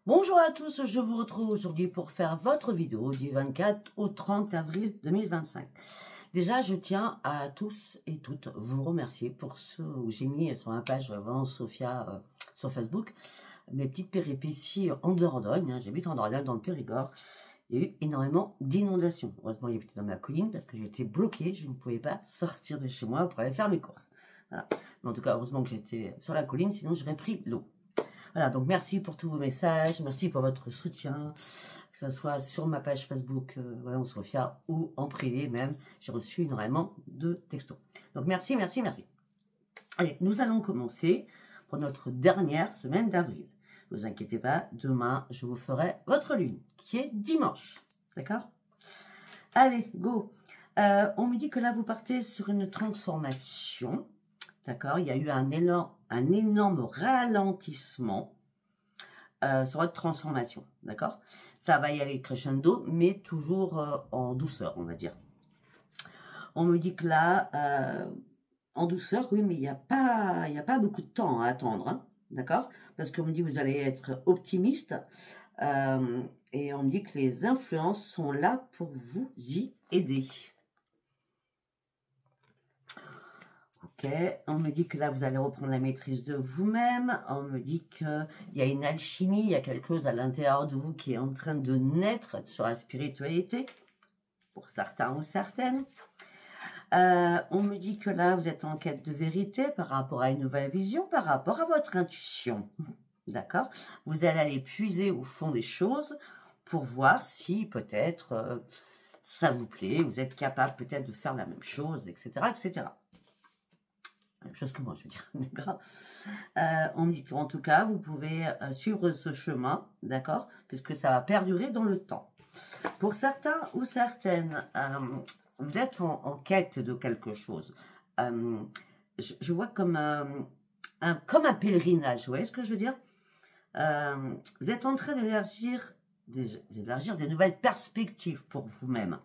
Bonjour à tous, je vous retrouve aujourd'hui pour faire votre vidéo du 24 au 30 avril 2025. Déjà, je tiens à tous et toutes vous remercier pour ce que j'ai mis sur ma page Vraiment Sophia sur Facebook, mes petites péripéties en Dordogne. J'habite en Dordogne, dans le Périgord. Il y a eu énormément d'inondations. Heureusement, j'habitais dans ma colline parce que j'étais bloquée. Je ne pouvais pas sortir de chez moi pour aller faire mes courses. Voilà. Mais en tout cas, heureusement que j'étais sur la colline, sinon j'aurais pris l'eau. Voilà, donc merci pour tous vos messages, merci pour votre soutien, que ce soit sur ma page Facebook Vraiment Sophia ou en privé même. J'ai reçu énormément de textos. Donc merci, merci, merci. Allez, nous allons commencer pour notre dernière semaine d'avril. Ne vous inquiétez pas, demain, je vous ferai votre lune, qui est dimanche. D'accord? Allez, go. On me dit que là, vous partez sur une transformation. D'accord? Il y a eu un énorme ralentissement sur votre transformation. D'accord? Ça va y aller crescendo, mais toujours en douceur, on va dire. On me dit que là, en douceur, oui, mais il n'y a pas beaucoup de temps à attendre. Hein, d'accord? Parce qu'on me dit que vous allez être optimiste. Et on me dit que les influences sont là pour vous y aider. Ok, on me dit que là, vous allez reprendre la maîtrise de vous-même. On me dit qu'il y a une alchimie, il y a quelque chose à l'intérieur de vous qui est en train de naître sur la spiritualité, pour certains ou certaines. On me dit que là, vous êtes en quête de vérité par rapport à une nouvelle vision, par rapport à votre intuition. D'accord? Vous allez aller puiser au fond des choses pour voir si peut-être ça vous plaît, vous êtes capable peut-être de faire la même chose, etc., etc. Chose que moi je veux dire, d'accord. On me dit qu'en tout cas vous pouvez suivre ce chemin, d'accord, puisque ça va perdurer dans le temps. Pour certains ou certaines, vous êtes en quête de quelque chose. Je vois comme un pèlerinage, vous voyez ce que je veux dire. Vous êtes en train d'élargir des nouvelles perspectives pour vous-même.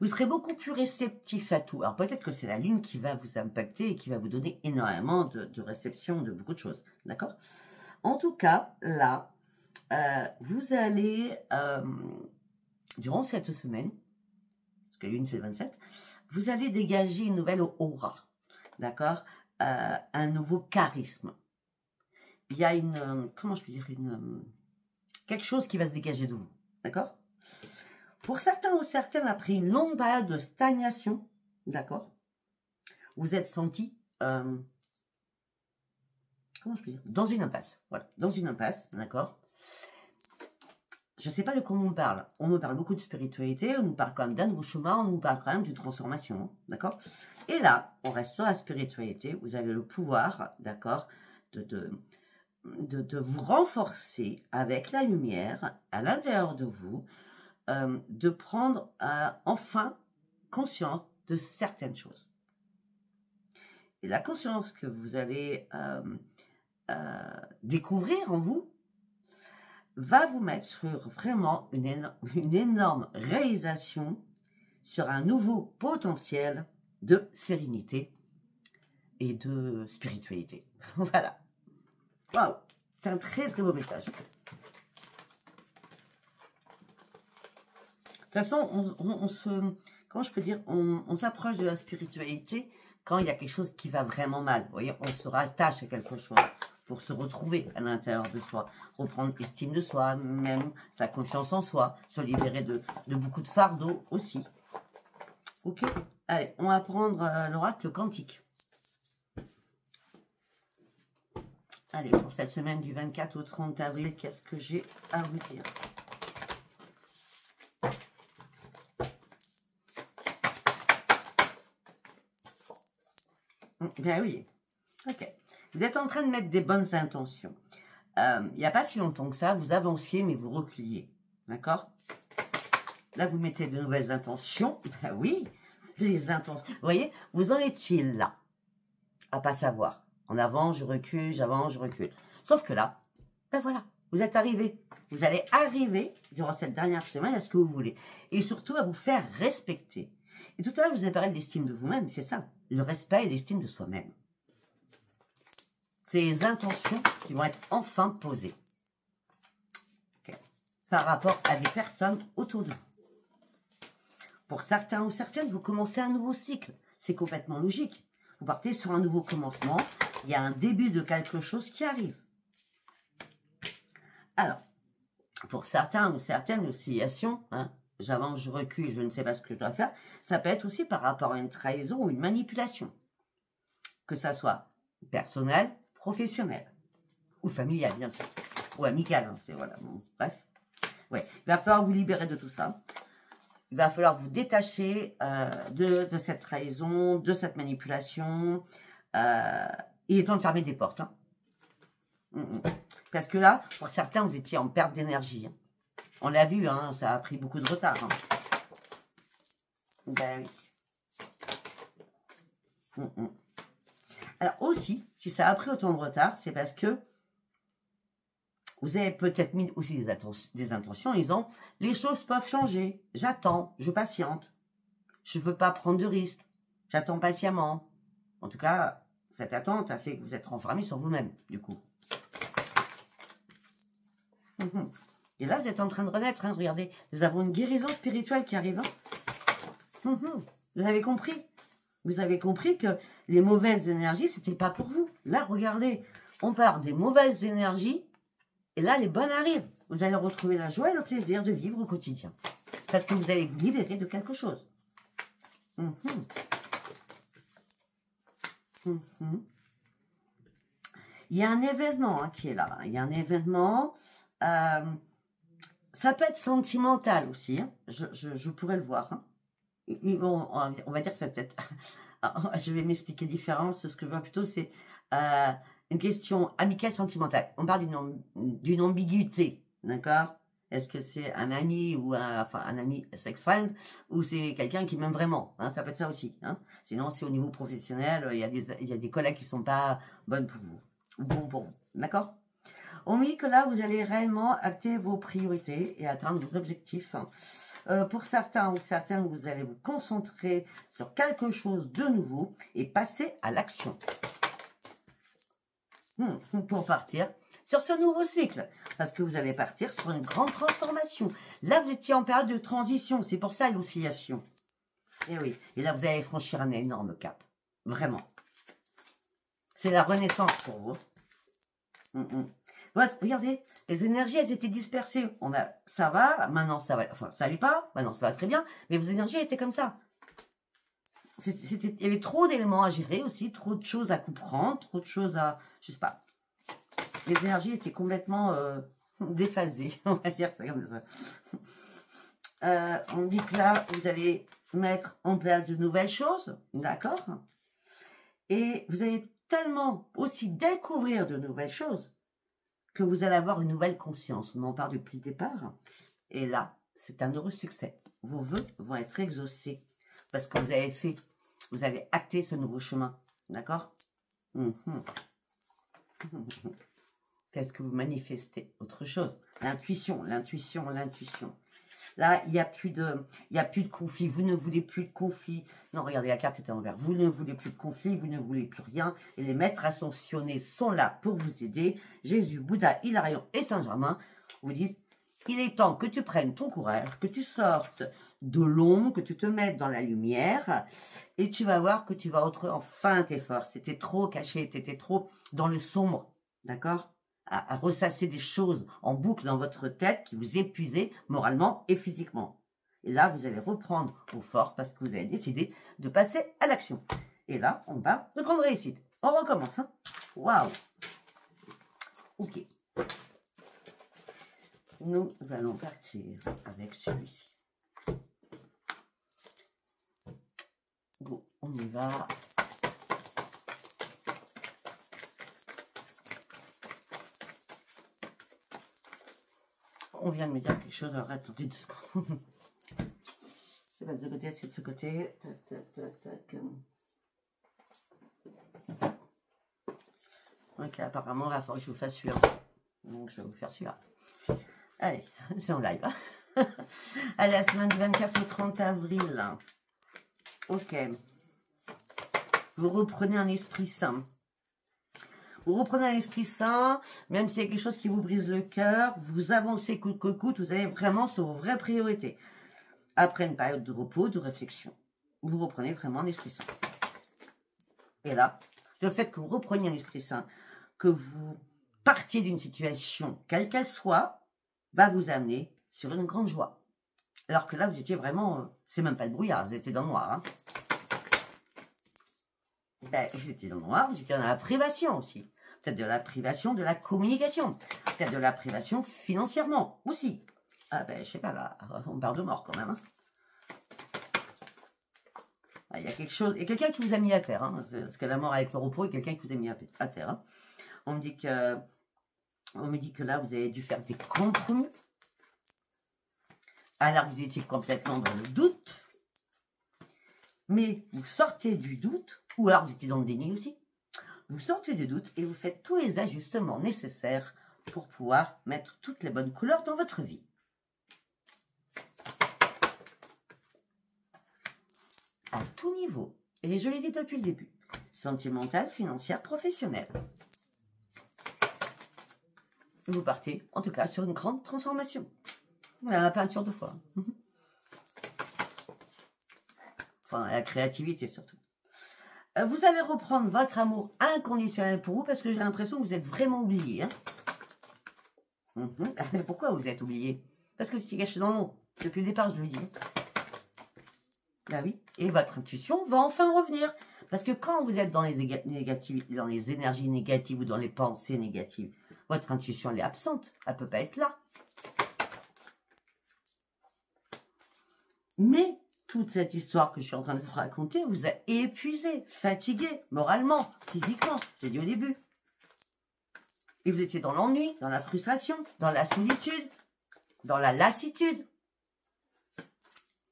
Vous serez beaucoup plus réceptif à tout. Alors peut-être que c'est la lune qui va vous impacter et qui va vous donner énormément de réception de beaucoup de choses. D'accord? En tout cas, là, vous allez, durant cette semaine, parce que la lune c'est le 27, vous allez dégager une nouvelle aura. D'accord? Un nouveau charisme. Il y a comment je peux dire, quelque chose qui va se dégager de vous. D'accord? Pour certains ou certaines, après une longue période de stagnation, d'accord, vous êtes senti, comment je peux dire, dans une impasse. Voilà, dans une impasse, d'accord. Je ne sais pas de quoi on me parle. On me parle beaucoup de spiritualité, on nous parle quand même d'un nouveau chemin, on nous parle quand même d'une transformation, d'accord. Et là, on reste sur la spiritualité, vous avez le pouvoir, d'accord, de vous renforcer avec la lumière à l'intérieur de vous, de prendre enfin conscience de certaines choses. Et la conscience que vous allez découvrir en vous va vous mettre sur vraiment une énorme réalisation sur un nouveau potentiel de sérénité et de spiritualité. Voilà. Waouh, c'est un très très beau message. De toute façon, comment je peux dire, on s'approche de la spiritualité quand il y a quelque chose qui va vraiment mal. Vous voyez, on se rattache à quelque chose pour se retrouver à l'intérieur de soi, reprendre estime de soi, même sa confiance en soi, se libérer de beaucoup de fardeaux aussi. Ok, allez, on va prendre l'oracle quantique. Allez, pour cette semaine du 24 au 30 avril, qu'est-ce que j'ai à vous dire ? Ben oui, ok. Vous êtes en train de mettre des bonnes intentions. Il n'y a pas si longtemps que ça, vous avanciez, mais vous reculiez. D'accord? Là, vous mettez de nouvelles intentions. Ben oui, les intentions. Vous voyez, vous en étiez là, à pas savoir. En avant, je recule, j'avance, je recule. Sauf que là, ben voilà, vous êtes arrivé. Vous allez arriver, durant cette dernière semaine, à ce que vous voulez. Et surtout, à vous faire respecter. Et tout à l'heure, je vous ai parlé de l'estime de vous-même, c'est ça. Le respect et l'estime de soi-même. ces intentions qui vont être enfin posées. Okay. Par rapport à des personnes autour de vous. Pour certains ou certaines, vous commencez un nouveau cycle. C'est complètement logique. Vous partez sur un nouveau commencement. Il y a un début de quelque chose qui arrive. Alors, pour certains ou certaines oscillations, hein, j'avance, je recule, je ne sais pas ce que je dois faire, ça peut être aussi par rapport à une trahison ou une manipulation. Que ça soit personnel, professionnel, ou familial, bien sûr, ou amical, hein, c'est voilà, bon, bref. Ouais, il va falloir vous libérer de tout ça. Il va falloir vous détacher de cette trahison, de cette manipulation. Il est temps de fermer des portes. Hein. Parce que là, pour certains, vous étiez en perte d'énergie. Hein. On l'a vu, hein, ça a pris beaucoup de retard. Hein. Ben oui. Alors aussi, si ça a pris autant de retard, c'est parce que vous avez peut-être mis aussi des intentions en disant « Les choses peuvent changer, j'attends, je patiente, je ne veux pas prendre de risques, j'attends patiemment. » En tout cas, cette attente a fait que vous êtes renfermé sur vous-même, du coup. Et là, vous êtes en train de renaître, hein, regardez. Nous avons une guérison spirituelle qui arrive. Hein. Vous avez compris? Vous avez compris que les mauvaises énergies, c'était pas pour vous. Là, regardez, on part des mauvaises énergies. Et là, les bonnes arrivent. Vous allez retrouver la joie et le plaisir de vivre au quotidien. Parce que vous allez vous libérer de quelque chose. Il y a un événement hein, qui est là. Il y a un événement. Ça peut être sentimental aussi. Hein. Je pourrais le voir. Hein. On va dire ça peut-être. Je vais m'expliquer différemment. Ce que je vois plutôt, c'est... une question amicale sentimentale. On parle d'une ambiguïté, d'accord? Est-ce que c'est un ami ou un ami sex friend ou c'est quelqu'un qui m'aime vraiment? Hein, ça peut être ça aussi. Hein? Sinon, c'est au niveau professionnel, il y a des collègues qui sont pas bonnes pour vous ou bons pour vous, d'accord? On dit que là, vous allez réellement acter vos priorités et atteindre vos objectifs. Pour certains ou certaines, vous allez vous concentrer sur quelque chose de nouveau et passer à l'action. Pour partir sur ce nouveau cycle. Parce que vous allez partir sur une grande transformation. Là, vous étiez en période de transition. C'est pour ça l'oscillation. Et oui. Et là, vous allez franchir un énorme cap. Vraiment. C'est la renaissance pour vous. Regardez, les énergies, elles étaient dispersées. Ça va, maintenant ça va. Enfin, ça allait pas. Maintenant, ça va très bien. Mais vos énergies étaient comme ça. Il y avait trop d'éléments à gérer aussi, trop de choses à comprendre, trop de choses à... Je sais pas. Les énergies étaient complètement déphasées, on va dire ça comme ça. On dit que là, vous allez mettre en place de nouvelles choses, d'accord? Et vous allez tellement aussi découvrir de nouvelles choses que vous allez avoir une nouvelle conscience. On en parle depuis le départ. Et là, c'est un heureux succès. Vos vœux vont être exaucés parce que vous avez acté ce nouveau chemin. D'accord? Qu'est-ce que vous manifestez? Autre chose. L'intuition, l'intuition, l'intuition. Là, il n'y a plus de conflit. Vous ne voulez plus de conflit. Non, regardez, la carte était en vert. Vous ne voulez plus de conflit, vous ne voulez plus rien. Et les maîtres ascensionnés sont là pour vous aider. Jésus, Bouddha, Hilarion et Saint-Germain vous disent, il est temps que tu prennes ton courage, que tu sortes de l'ombre, que tu te mettes dans la lumière. Et tu vas voir que tu vas retrouver enfin tes forces. T'étais trop caché, t'étais trop dans le sombre. D'accord? À ressasser des choses en boucle dans votre tête qui vous épuisaient moralement et physiquement. Et là, vous allez reprendre vos forces parce que vous avez décidé de passer à l'action. Et là, on va de grande réussite. On recommence. Hein. Waouh. Ok. Nous allons partir avec celui-ci. Go, on y va. On vient de me dire quelque chose, alors attendez 2 secondes. C'est pas de ce côté, c'est de ce côté. Tac, tac, tac, tac. Ok, apparemment, il va falloir que je vous fasse celui-là. Donc, je vais vous faire celui-là. Allez, c'est en live. Allez, la semaine du 24 au 30 avril. Ok. Vous reprenez un esprit sain. Vous reprenez un esprit sain, même s'il y a quelque chose qui vous brise le cœur, vous avancez coûte que coûte, vous allez vraiment sur vos vraies priorités. Après une période de repos, de réflexion, vous reprenez vraiment un esprit sain. Et là, le fait que vous repreniez un esprit sain, que vous partiez d'une situation, quelle qu'elle soit, va vous amener sur une grande joie. Alors que là, vous étiez vraiment, c'est même pas le brouillard, vous étiez dans le noir. Hein. Ben, vous étiez dans le noir, vous étiez dans la privation aussi. Peut-être de la privation de la communication. Peut-être de la privation financièrement aussi. Ah ben, je sais pas, là, on parle de mort quand même. Hein. Il y a quelque chose, et quelqu'un qui vous a mis à terre. Hein, parce que la mort avec le repos est quelqu'un qui vous a mis à terre. Hein. On me dit que là, vous avez dû faire des compromis. Alors vous étiez complètement dans le doute. Mais vous sortez du doute, ou alors vous étiez dans le déni aussi. Vous sortez du doute et vous faites tous les ajustements nécessaires pour pouvoir mettre toutes les bonnes couleurs dans votre vie. À tout niveau. Et je l'ai dit depuis le début. Sentimentale, financière, professionnelle. Vous partez, en tout cas, sur une grande transformation. La peinture de foi. Enfin, la créativité surtout. Vous allez reprendre votre amour inconditionnel pour vous parce que j'ai l'impression que vous êtes vraiment oublié. Hein. Mais pourquoi vous êtes oublié? Parce que c'est caché dans l'ombre. Depuis le départ, je le dis. Ben oui. Et votre intuition va enfin revenir. Parce que quand vous êtes dans les dans les énergies négatives ou dans les pensées négatives, votre intuition elle est absente. Elle ne peut pas être là. Mais toute cette histoire que je suis en train de vous raconter vous a épuisé, fatigué, moralement, physiquement, j'ai dit au début. Et vous étiez dans l'ennui, dans la frustration, dans la solitude, dans la lassitude.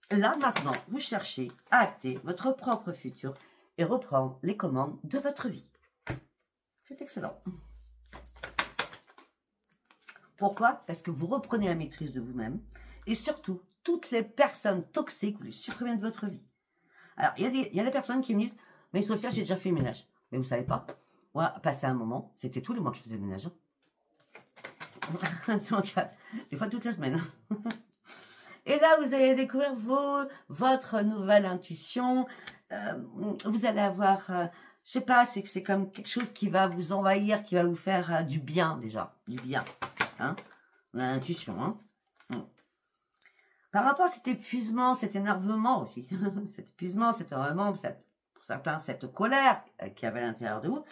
Là, maintenant, vous cherchez à acter votre propre futur et reprendre les commandes de votre vie. C'est excellent. Pourquoi? Parce que vous reprenez la maîtrise de vous-même et surtout, toutes les personnes toxiques, vous les supprimez de votre vie. Alors, il y a des personnes qui me disent « Mais Sophia, j'ai déjà fait le ménage. » Mais vous savez pas, moi, passé un moment, c'était tous les mois que je faisais le ménage. Donc, des fois, toute la semaine. Et là, vous allez découvrir votre nouvelle intuition. Vous allez avoir, je sais pas, c'est comme quelque chose qui va vous envahir, qui va vous faire du bien déjà. Du bien. Hein? On a l'intuition. Hein? Par rapport à cet épuisement, cet énervement aussi, cet épuisement, cet énervement, pour certains, cette colère qu'il y avait à l'intérieur de vous,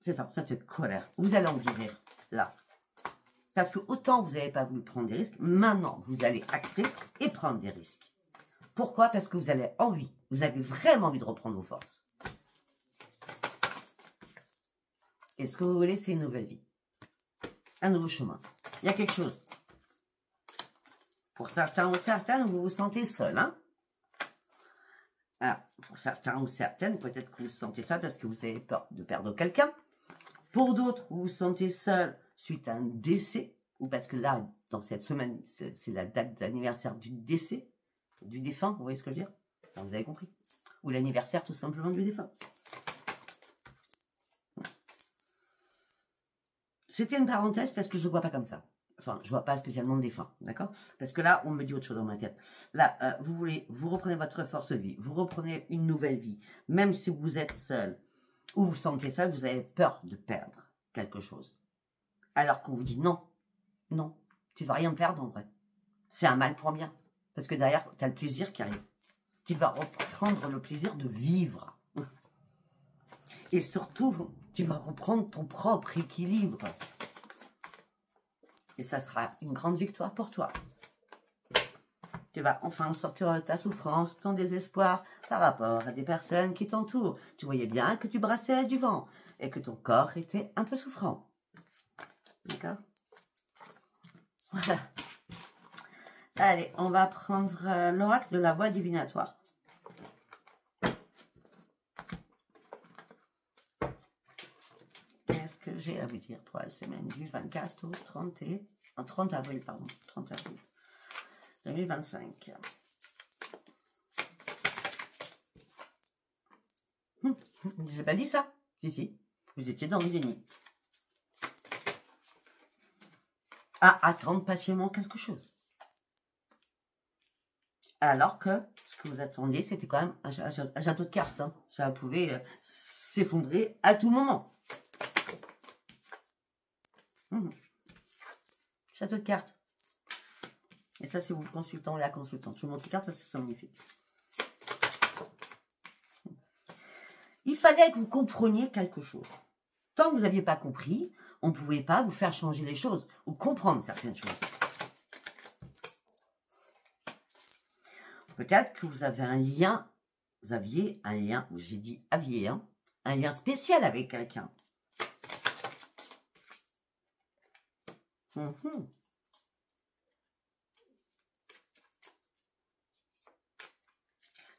c'est ça, cette colère. Vous allez en guérir là. Parce que autant vous n'avez pas voulu prendre des risques, maintenant vous allez acter et prendre des risques. Pourquoi? Parce que vous avez envie, vous avez vraiment envie de reprendre vos forces. Et ce que vous voulez, c'est une nouvelle vie. Un nouveau chemin. Il y a quelque chose. Pour certains ou certaines, vous vous sentez seul. Hein? Alors, pour certains ou certaines, peut-être que vous sentez ça parce que vous avez peur de perdre quelqu'un. Pour d'autres, vous vous sentez seul suite à un décès. Ou parce que là, dans cette semaine, c'est la date d'anniversaire du décès, du défunt, vous voyez ce que je veux dire? Enfin, vous avez compris. Ou l'anniversaire tout simplement du défunt. C'était une parenthèse parce que je ne vois pas comme ça. Enfin, je ne vois pas spécialement de défunt, d'accord? Parce que là, on me dit autre chose dans ma tête. Là, vous reprenez votre force de vie, vous reprenez une nouvelle vie. Même si vous êtes seul, ou vous sentez seul, vous avez peur de perdre quelque chose. Alors qu'on vous dit non, non, tu ne vas rien perdre en vrai. C'est un mal pour bien. Parce que derrière, tu as le plaisir qui arrive. Tu vas reprendre le plaisir de vivre. Et surtout, tu vas reprendre ton propre équilibre. Et ça sera une grande victoire pour toi. Tu vas enfin sortir de ta souffrance, ton désespoir par rapport à des personnes qui t'entourent. Tu voyais bien que tu brassais du vent et que ton corps était un peu souffrant. D'accord? Voilà. Allez, on va prendre l'oracle de la voie divinatoire. Qu'est-ce que j'ai à vous dire pour la semaine du 24 au 30 avril, pardon, 30 avril 2025. J'ai pas dit ça? Si, si. Vous étiez dans le déni. À attendre patiemment quelque chose. Alors que ce que vous attendiez, c'était quand même un château de cartes. Hein. Ça pouvait s'effondrer à tout moment. Château de cartes. Et ça, c'est vous le consultant ou la consultante. Je vous montre les cartes, ça c'est magnifique. Il fallait que vous compreniez quelque chose. Tant que vous n'aviez pas compris, on ne pouvait pas vous faire changer les choses ou comprendre certaines choses. Peut-être que vous avez un lien, vous aviez un lien, j'ai dit aviez, hein, un lien spécial avec quelqu'un. Je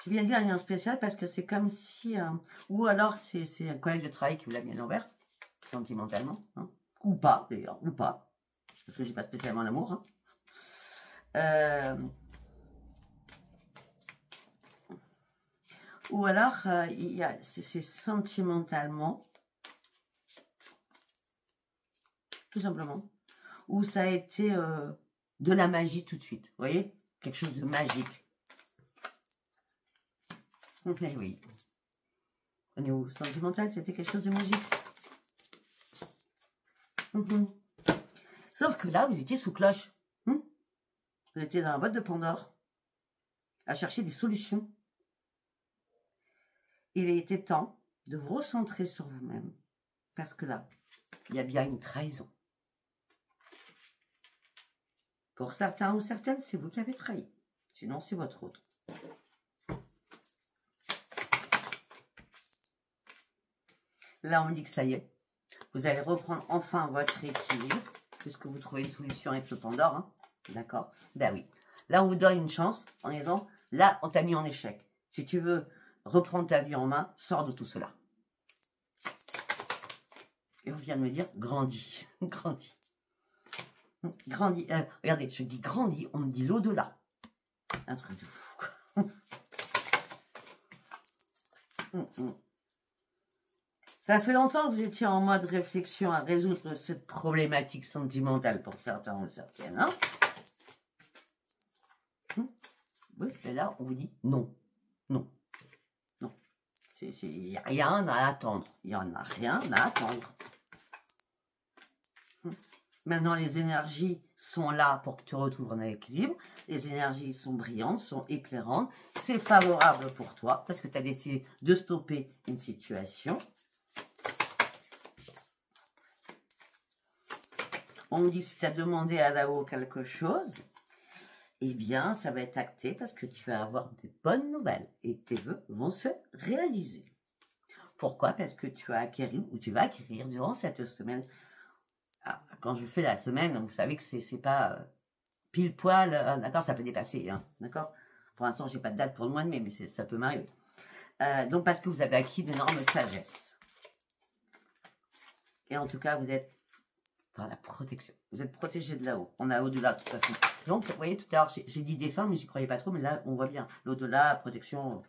viens de dire un lien spécial parce que c'est comme si... ou alors c'est un collègue de travail qui vous l'a mis à l'envers, sentimentalement. Hein, ou pas, d'ailleurs, ou pas. Parce que j'ai pas spécialement l'amour. Hein. Ou alors, c'est sentimentalement, tout simplement. Ou ça a été de la magie tout de suite. Vous voyez? Quelque chose de magique. Eh oui. Au niveau sentimental, c'était quelque chose de magique. Sauf que là, vous étiez sous cloche. Vous étiez dans la boîte de Pandore à chercher des solutions. Il était temps de vous recentrer sur vous-même. Parce que là, il y a bien une trahison. Pour certains ou certaines, c'est vous qui avez trahi. Sinon, c'est votre autre. Là, on dit que ça y est. Vous allez reprendre enfin votre équilibre. Puisque vous trouvez une solution avec le Pandore. Hein. D'accord? Ben oui. Là, on vous donne une chance en disant, là, on t'a mis en échec. Si tu veux reprendre ta vie en main, sors de tout cela. Et on vient de me dire, grandis. Grandis. Grandis. Regardez, je dis grandis, on me dit l'au-delà. Un truc de fou. Ça fait longtemps que vous étiez en mode réflexion à résoudre cette problématique sentimentale pour certains ou certaines. Hein? Oui, et là, on vous dit non. Non. Non. Il n'y a rien à attendre. Il n'y en a rien à attendre. Maintenant, les énergies sont là pour que tu retrouves un équilibre. Les énergies sont brillantes, sont éclairantes. C'est favorable pour toi parce que tu as décidé de stopper une situation. On me dit si tu as demandé à là-haut quelque chose, eh bien, ça va être acté parce que tu vas avoir de bonnes nouvelles et tes vœux vont se réaliser. Pourquoi? Parce que tu as acquéri ou tu vas acquérir durant cette semaine. Ah, quand je fais la semaine, vous savez que c'est pas pile poil, d'accord, ça peut dépasser, hein, d'accord. Pour l'instant, j'ai pas de date pour le mois de mai, mais ça peut m'arriver. Donc, parce que vous avez acquis d'énormes sagesse. Et en tout cas, vous êtes dans la protection. Vous êtes protégé de là-haut. On a au-delà, de toute façon. Donc, vous voyez, tout à l'heure, j'ai dit défunt, mais j'y croyais pas trop, mais là, on voit bien. L'au-delà, protection.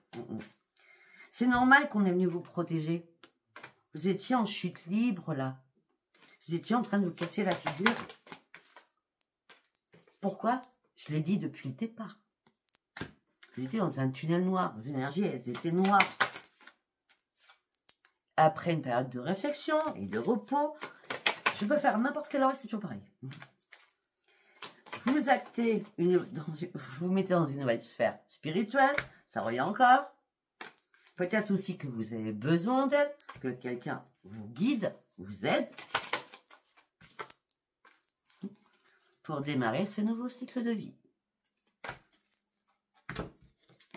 C'est normal qu'on est venu vous protéger. Vous étiez en chute libre, là. Vous étiez en train de vous casser la figure. Pourquoi? Je l'ai dit depuis le départ. Vous étiez dans un tunnel noir. Vos énergies, elles étaient noires. Après une période de réflexion et de repos, je peux faire n'importe quelle heure, c'est toujours pareil. Vous actez, vous mettez dans une nouvelle sphère spirituelle, ça revient encore. Peut-être aussi que vous avez besoin d'aide, que quelqu'un vous guide, vous aide. Pour démarrer ce nouveau cycle de vie.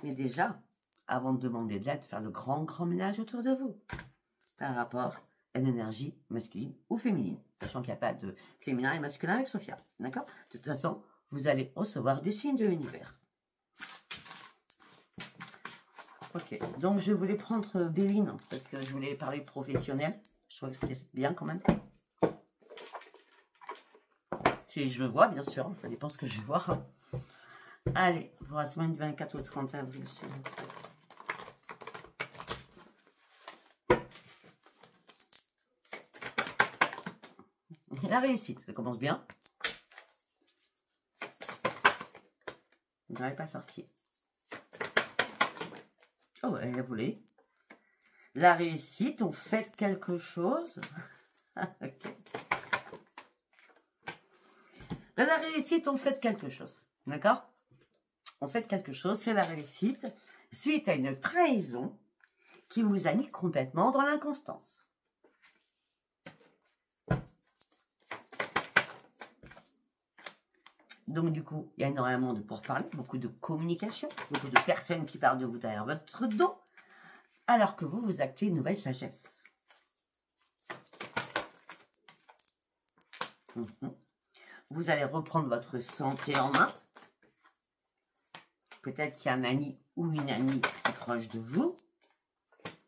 Mais déjà, avant de demander de l'aide, faire le grand ménage autour de vous. Par rapport à une énergie masculine ou féminine. Sachant qu'il n'y a pas de féminin et masculin avec Sophia. D'accord? De toute façon, vous allez recevoir des signes de l'univers. Ok, donc je voulais prendre Béline, parce que je voulais parler professionnel. Je trouvais que c'était bien quand même. Si je le vois, bien sûr, ça dépend ce que je vais voir. Allez, pour la semaine du 24 au 30 avril, s'il vous plaît. la réussite, ça commence bien. Vous n'avez pas sorti. Oh, elle a volé. La réussite, on fait quelque chose. Okay. La réussite, on fait quelque chose. D'accord? On fait quelque chose, c'est la réussite, suite à une trahison qui vous a mis complètement dans l'inconstance. Donc, du coup, il y a énormément de pourparlers, beaucoup de communication, beaucoup de personnes qui parlent de vous derrière votre dos, alors que vous actez une nouvelle sagesse. Vous allez reprendre votre santé en main. Peut-être qu'il y a un ami ou une amie plus proche de vous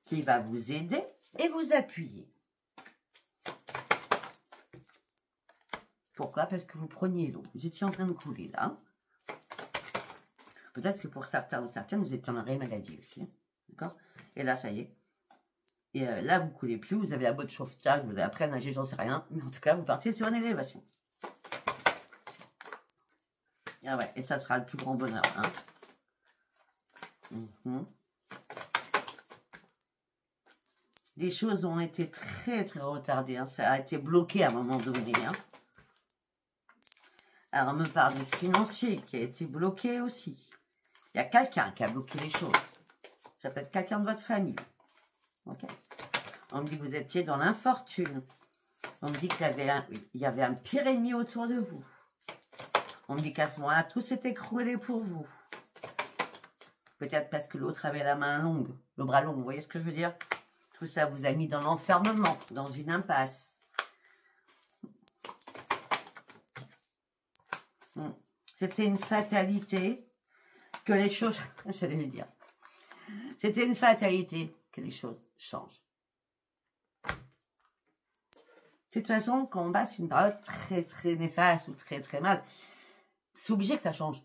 qui va vous aider et vous appuyer. Pourquoi? Parce que vous preniez l'eau. Vous étiez en train de couler là. Peut-être que pour certains ou certaines, vous étiez en arrêt maladie aussi. D'accord? Et là, ça y est. Et là, vous ne coulez plus. Vous avez la botte de sauvetage. Vous avez appris à nager, j'en sais rien. Mais en tout cas, vous partez sur une élévation. Ah ouais, et ça sera le plus grand bonheur. Hein. Les choses ont été très très retardées. Hein. Ça a été bloqué à un moment donné. Hein. Alors, on me parle du financier qui a été bloqué aussi. Il y a quelqu'un qui a bloqué les choses. Ça peut être quelqu'un de votre famille. Okay. On me dit que vous étiez dans l'infortune. On me dit qu'il y avait un pire ennemi autour de vous. On me dit qu'à ce moment-là, tout s'est écroulé pour vous. Peut-être parce que l'autre avait la main longue, le bras long, vous voyez ce que je veux dire? Tout ça vous a mis dans l'enfermement, dans une impasse. C'était une fatalité que les choses... J'allais le dire. C'était une fatalité que les choses changent. De toute façon, quand on passe une période très très néfaste ou très très mal, c'est obligé que ça change.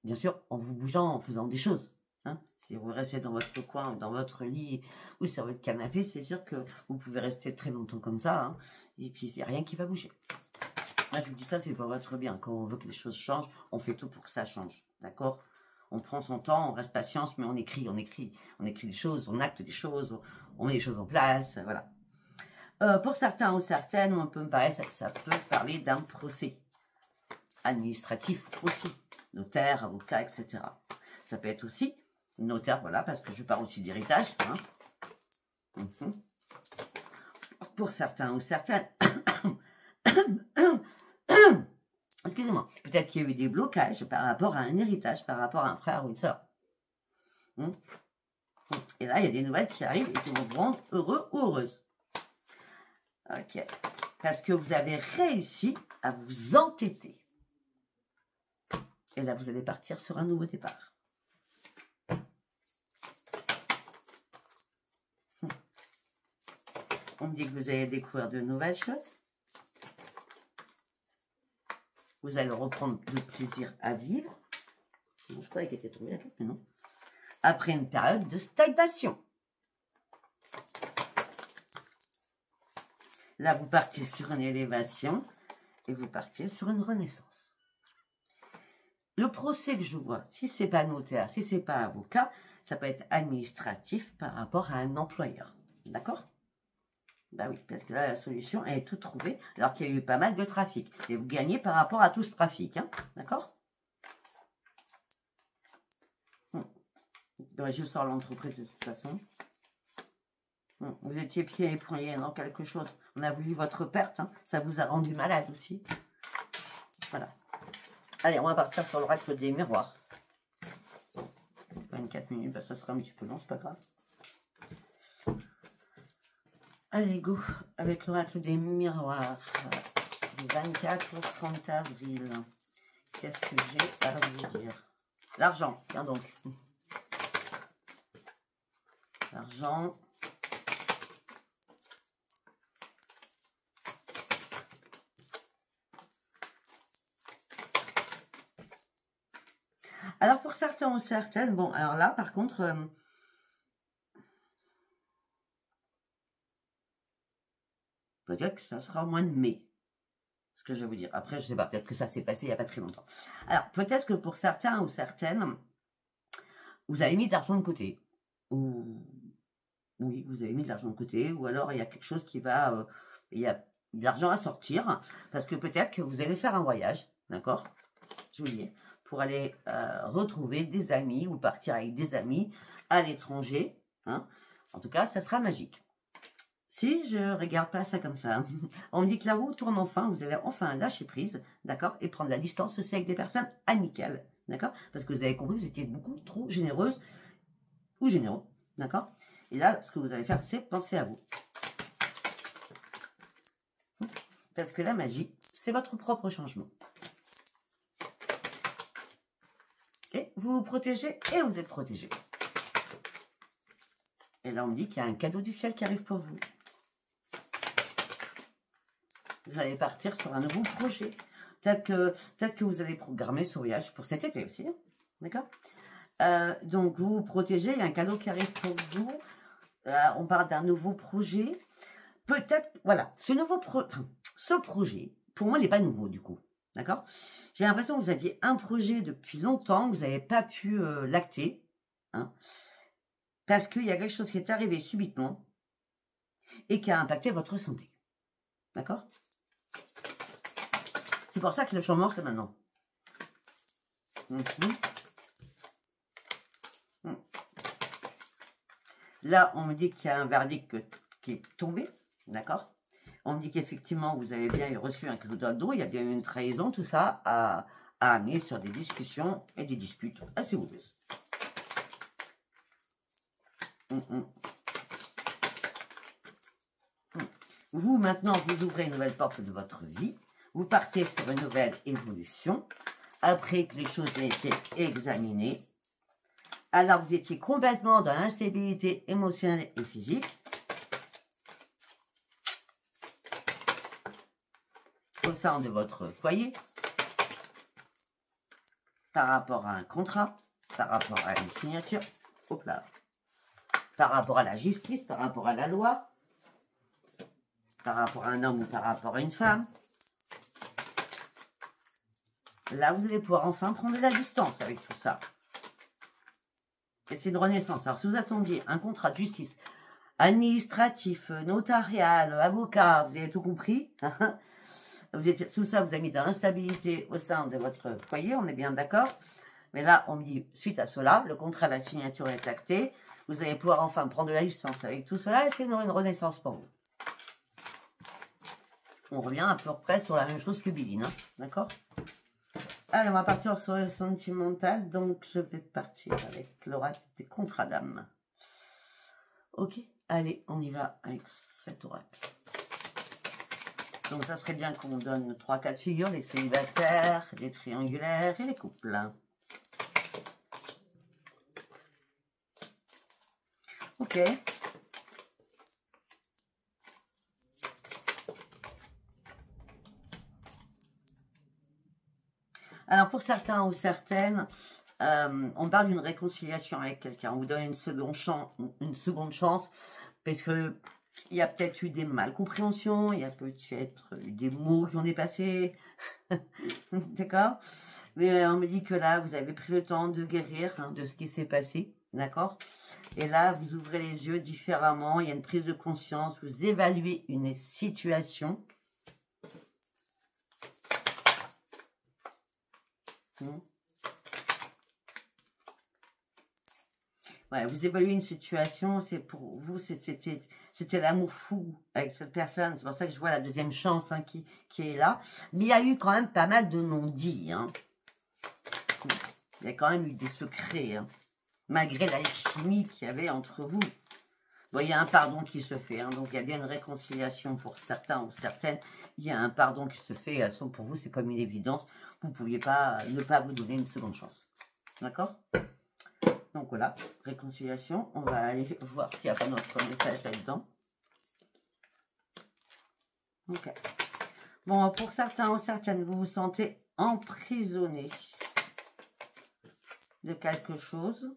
Bien sûr, en vous bougeant, en faisant des choses. Hein. Si vous restez dans votre coin, dans votre lit ou sur votre canapé, c'est sûr que vous pouvez rester très longtemps comme ça. Hein, et puis, il n'y a rien qui va bouger. Moi, je vous dis ça, c'est pour votre bien. Quand on veut que les choses changent, on fait tout pour que ça change. D'accord? On prend son temps, on reste patience, mais on écrit. On écrit des choses, on acte des choses, on met des choses en place. Voilà. Pour certains ou certaines, on peut me paraître, ça peut parler d'un procès administratif aussi. Notaire, avocat, etc. Ça peut être aussi notaire, voilà, parce que je parle aussi d'héritage. Hein. Pour certains ou certaines, excusez-moi, peut-être qu'il y a eu des blocages par rapport à un héritage, par rapport à un frère ou une soeur. Et là, il y a des nouvelles qui arrivent et qui vont vous rendre heureux ou heureuse. Ok. Parce que vous avez réussi à vous entêter. Et là, vous allez partir sur un nouveau départ. On me dit que vous allez découvrir de nouvelles choses. Vous allez reprendre le plaisir à vivre. Je croyais qu'elle était tombée la carte, mais non. Après une période de stagnation. Là, vous partez sur une élévation et vous partez sur une renaissance. Le procès que je vois, si ce n'est pas notaire, si ce n'est pas avocat, ça peut être administratif par rapport à un employeur. D'accord? Ben oui, parce que là, la solution, elle est toute trouvée, alors qu'il y a eu pas mal de trafic. Et vous gagnez par rapport à tout ce trafic. Hein, d'accord? Je sors l'entreprise de toute façon. Vous étiez pieds et poings dans quelque chose. On a voulu votre perte. Hein, ça vous a rendu malade aussi. Voilà. Allez, on va partir sur l'oracle des miroirs. 24 minutes, bah, ça sera un petit peu long, c'est pas grave. Allez, go, avec l'oracle des miroirs. Du 24 au 30 avril. Qu'est-ce que j'ai à vous dire? L'argent, tiens donc. L'argent. Alors, pour certains ou certaines, bon, alors là, par contre, peut-être que ça sera au mois de mai. que je vais vous dire. Après, je sais pas, peut-être que ça s'est passé il n'y a pas très longtemps. Alors, peut-être que pour certains ou certaines, vous avez mis de l'argent de côté. Ou oui, vous avez mis de l'argent de côté. Ou alors, il y a quelque chose qui va... il y a de l'argent à sortir. Parce que peut-être que vous allez faire un voyage. D'accord? Je vous dis. Pour aller retrouver des amis ou partir avec des amis à l'étranger. Hein. En tout cas, ça sera magique. Si je regarde pas ça comme ça, on me dit que la roue tourne enfin, vous allez enfin lâcher prise, d'accord, et prendre la distance aussi avec des personnes amicales, d'accord, parce que vous avez compris, vous étiez beaucoup trop généreuse ou généreux, d'accord, et là, ce que vous allez faire, c'est penser à vous. Parce que la magie, c'est votre propre changement. Et vous vous protégez et vous êtes protégé. Et là, on me dit qu'il y a un cadeau du ciel qui arrive pour vous. Vous allez partir sur un nouveau projet. Peut-être que vous allez programmer ce voyage pour cet été aussi. Hein, d'accord? Donc, vous vous protégez. Il y a un cadeau qui arrive pour vous. On parle d'un nouveau projet. Peut-être, voilà, ce projet, pour moi, il n'est pas nouveau du coup. D'accord? J'ai l'impression que vous aviez un projet depuis longtemps, que vous n'avez pas pu l'acter. Hein, parce qu'il y a quelque chose qui est arrivé subitement et qui a impacté votre santé. D'accord? C'est pour ça que le changement, c'est maintenant. Là, on me dit qu'il y a un verdict qui est tombé. D'accord? On me dit qu'effectivement, vous avez bien reçu un cadeau dans le dos. Il y a bien eu une trahison. Tout ça a amené sur des discussions et des disputes assez houleuses. Vous, maintenant, vous ouvrez une nouvelle porte de votre vie. Vous partez sur une nouvelle évolution. Après que les choses aient été examinées. Alors, vous étiez complètement dans l'instabilité émotionnelle et physique. Au sein de votre foyer. Par rapport à un contrat. Par rapport à une signature. Hop là. Par rapport à la justice. Par rapport à la loi. Par rapport à un homme ou par rapport à une femme. Là, vous allez pouvoir enfin prendre de la distance avec tout ça. Et c'est une renaissance. Alors, si vous attendiez un contrat de justice administratif, notarial, avocat, vous avez tout compris. Vous êtes, sous ça, vous avez mis de l'instabilité au sein de votre foyer, on est bien d'accord. Mais là, on me dit, suite à cela, le contrat, la signature est actée. Vous allez pouvoir enfin prendre de la distance avec tout cela et c'est une renaissance pour vous. On revient à peu près sur la même chose que Biline, hein, d'accord? Allez, on va partir sur le sentimental. Donc, je vais partir avec l'oracle des contrats d'âme. Ok, allez, on y va avec cet oracle. Donc, ça serait bien qu'on donne 3 cas de figure, les célibataires, les triangulaires et les couples. Ok. Alors, pour certains ou certaines, on parle d'une réconciliation avec quelqu'un. On vous donne une seconde chance parce que il y a peut-être eu des malcompréhensions, il y a peut-être eu des mots qui ont dépassé. D'accord? Mais on me dit que là, vous avez pris le temps de guérir hein, de ce qui s'est passé. D'accord? Et là, vous ouvrez les yeux différemment. Il y a une prise de conscience. Vous évaluez une situation. Ouais, vous évaluez une situation, c'est pour vous, c'était l'amour fou avec cette personne. C'est pour ça que je vois la deuxième chance hein, qui est là. Mais il y a eu quand même pas mal de non-dits. Hein. Il y a quand même eu des secrets, hein, malgré la chimie qu'il y avait entre vous. Bon, il y a un pardon qui se fait, hein, donc il y a bien une réconciliation pour certains ou certaines. Il y a un pardon qui se fait, pour vous, c'est comme une évidence. Vous ne pouviez pas ne pas vous donner une seconde chance. D'accord? Donc voilà, réconciliation. On va aller voir s'il n'y a pas notre message là-dedans. Ok. Bon, pour certains ou certaines, vous vous sentez emprisonné de quelque chose.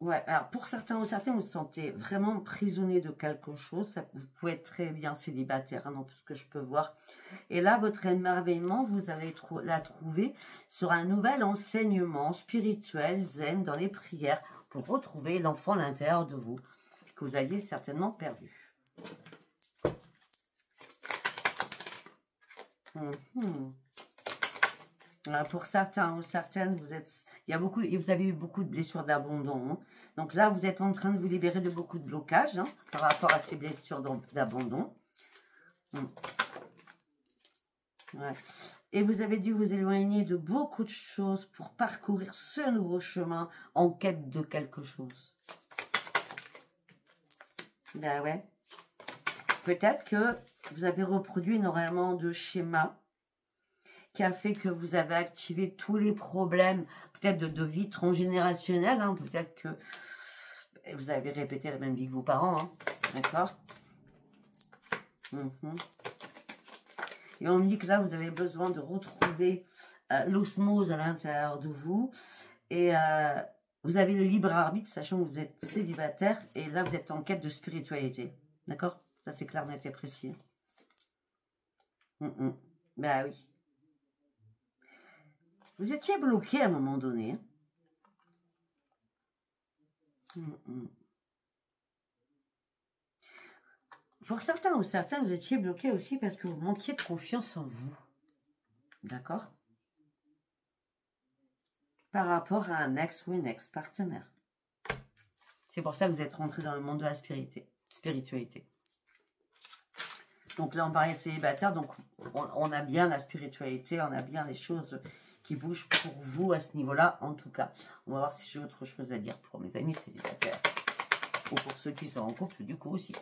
Ouais, alors pour certains ou certaines, vous vous sentez vraiment prisonnier de quelque chose. Ça, vous pouvez être très bien célibataire, hein, dans tout ce que je peux voir. Et là, votre émerveillement, vous allez la trouver sur un nouvel enseignement spirituel, zen, dans les prières, pour retrouver l'enfant à l'intérieur de vous, que vous aviez certainement perdu. Pour certains ou certaines, vous avez eu beaucoup de blessures d'abandon. Hein. Donc là, vous êtes en train de vous libérer de beaucoup de blocages, hein, par rapport à ces blessures d'abandon. Ouais. Et vous avez dû vous éloigner de beaucoup de choses pour parcourir ce nouveau chemin en quête de quelque chose. Ben ouais. Peut-être que vous avez reproduit énormément de schémas qui a fait que vous avez activé tous les problèmes, peut-être de vie transgénérationnelle, hein, peut-être que vous avez répété la même vie que vos parents, hein, d'accord. Et on me dit que là, vous avez besoin de retrouver l'osmose à l'intérieur de vous, et vous avez le libre arbitre, sachant que vous êtes célibataire, et là, vous êtes en quête de spiritualité, d'accord. Ça, c'est clair, net et précis. Ben oui. Vous étiez bloqué à un moment donné. Pour certains ou certaines, vous étiez bloqué aussi parce que vous manquiez de confiance en vous. D'accord? Par rapport à un ex ou une ex-partenaire. C'est pour ça que vous êtes rentré dans le monde de la spiritualité. Donc là, on parlait célibataire, donc on a bien la spiritualité, on a bien les choses qui bougent pour vous à ce niveau-là, en tout cas. On va voir si j'ai autre chose à dire pour mes amis célibataires. Ou pour ceux qui sont en couple, du coup, aussi.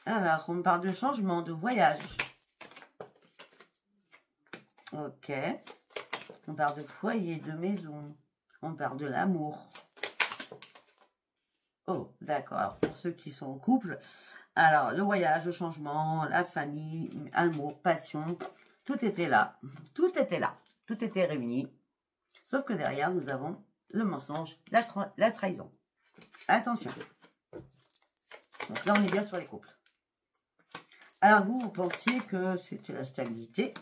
Alors, on parle de changement, de voyage. Ok. On parle de foyer, de maison. On parle de l'amour. Oh, d'accord. Pour ceux qui sont en couple, alors, le voyage, le changement, la famille, amour, passion, tout était là. Tout était là. Tout était réuni. Sauf que derrière, nous avons le mensonge, la trahison. Attention. Donc là, on est bien sur les couples. Alors, vous pensiez que c'était la stabilité.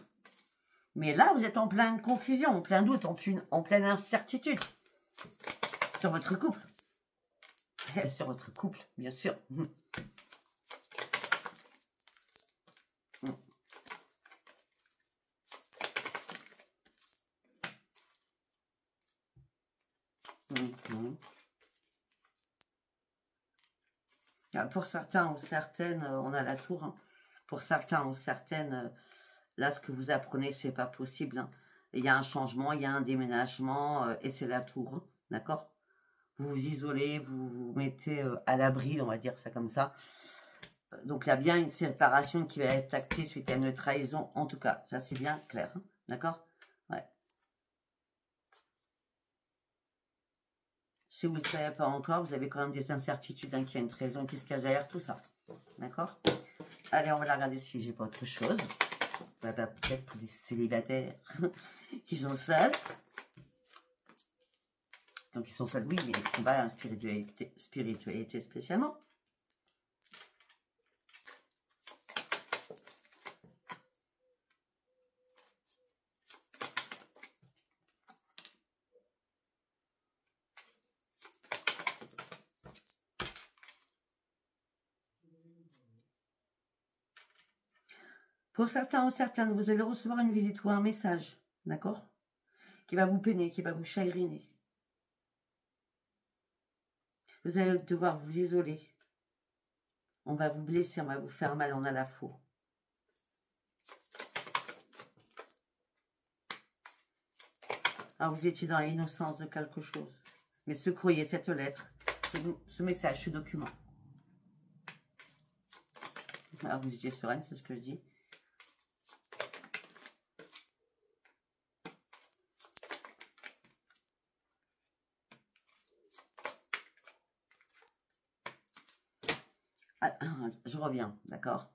Mais là, vous êtes en pleine confusion, en plein doute, en pleine incertitude. Sur votre couple. Sur votre couple, bien sûr. Pour certains ou certaines, on a la tour. Hein. Pour certains ou certaines, là, ce que vous apprenez, c'est pas possible. Hein. Il y a un changement, il y a un déménagement, et c'est la tour. Hein. D'accord? Vous vous isolez, vous vous mettez à l'abri, on va dire ça comme ça. Donc, il y a bien une séparation qui va être actée suite à une trahison. En tout cas, ça, c'est bien clair. Hein. D'accord? Ouais. Si vous ne le savez pas encore, vous avez quand même des incertitudes, hein, qu'il y a une trahison qui se cache derrière tout ça. D'accord? Allez, on va la regarder si j'ai pas autre chose. Peut-être pour les célibataires qui sont seuls. Donc, ils sont seuls, oui, mais ils combattent en spiritualité spécialement. Pour certains ou certaines, vous allez recevoir une visite ou un message, d'accord? Qui va vous peiner, qui va vous chagriner. Vous allez devoir vous isoler. On va vous blesser, on va vous faire mal, on a la faux. Alors, vous étiez dans l'innocence de quelque chose. Mais ce courrier, cette lettre, ce message, ce document. Alors, vous étiez sereine, c'est ce que je dis. Ah, je reviens, d'accord?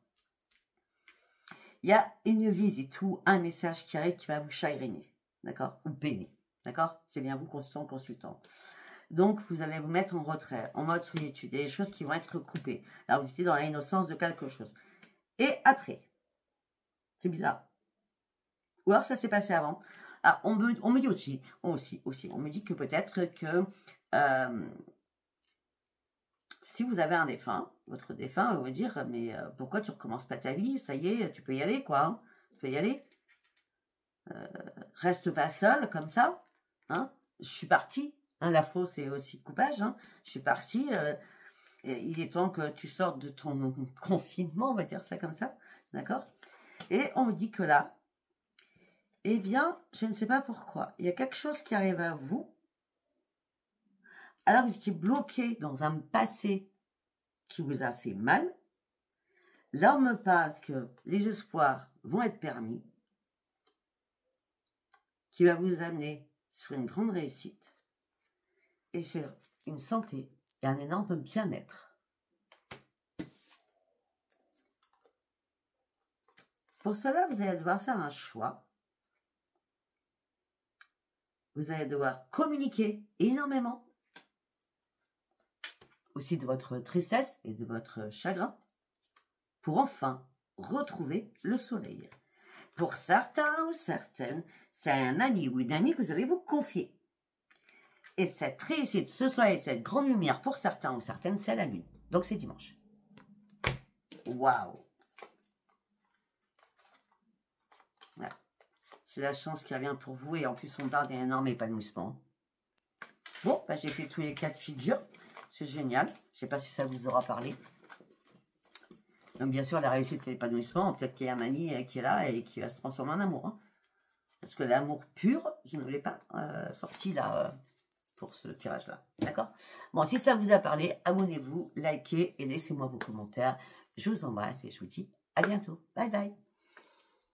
Il y a une visite ou un message qui arrive qui va vous chagriner, d'accord? Ou peiner. D'accord? C'est bien vous, consultant, consultante. Donc, vous allez vous mettre en retrait, en mode solitude. Il y a des choses qui vont être coupées. Là, vous étiez dans l'innocence de quelque chose. Et après, c'est bizarre. Ou alors, ça s'est passé avant. Ah, on me dit aussi, on me dit que peut-être que si vous avez un défunt, votre défunt va vous dire, mais pourquoi tu recommences pas ta vie? Ça y est, tu peux y aller, quoi. Hein, tu peux y aller. Reste pas seul, comme ça. Hein, je suis partie. Hein, la faux, c'est aussi coupage. Hein, je suis partie. Il est temps que tu sortes de ton confinement, on va dire ça comme ça. D'accord? Et on me dit que là, eh bien, je ne sais pas pourquoi. Il y a quelque chose qui arrive à vous. Alors, vous étiez bloqué dans un passé qui vous a fait mal. Là, on me parle que les espoirs vont être permis, qui va vous amener sur une grande réussite et sur une santé et un énorme bien-être. Pour cela, vous allez devoir faire un choix. Vous allez devoir communiquer énormément. Aussi de votre tristesse et de votre chagrin. Pour enfin retrouver le soleil. Pour certains ou certaines, c'est un ami ou une amie que vous allez vous confier. Et cette réussite, ce soleil, cette grande lumière, pour certains ou certaines, c'est la lune. Donc c'est dimanche. Waouh! Voilà. C'est la chance qui revient pour vous et en plus on parle d'un énorme épanouissement. Bon, bah, j'ai fait tous les cas de figure. C'est génial. Je ne sais pas si ça vous aura parlé. Donc bien sûr, la réussite et l'épanouissement, peut-être qu'il y a un ami qui est là et qui va se transformer en amour. Hein. Parce que l'amour pur, je ne l'ai pas sorti là pour ce tirage-là. D'accord? Bon, si ça vous a parlé, abonnez-vous, likez et laissez-moi vos commentaires. Je vous embrasse et je vous dis à bientôt. Bye bye.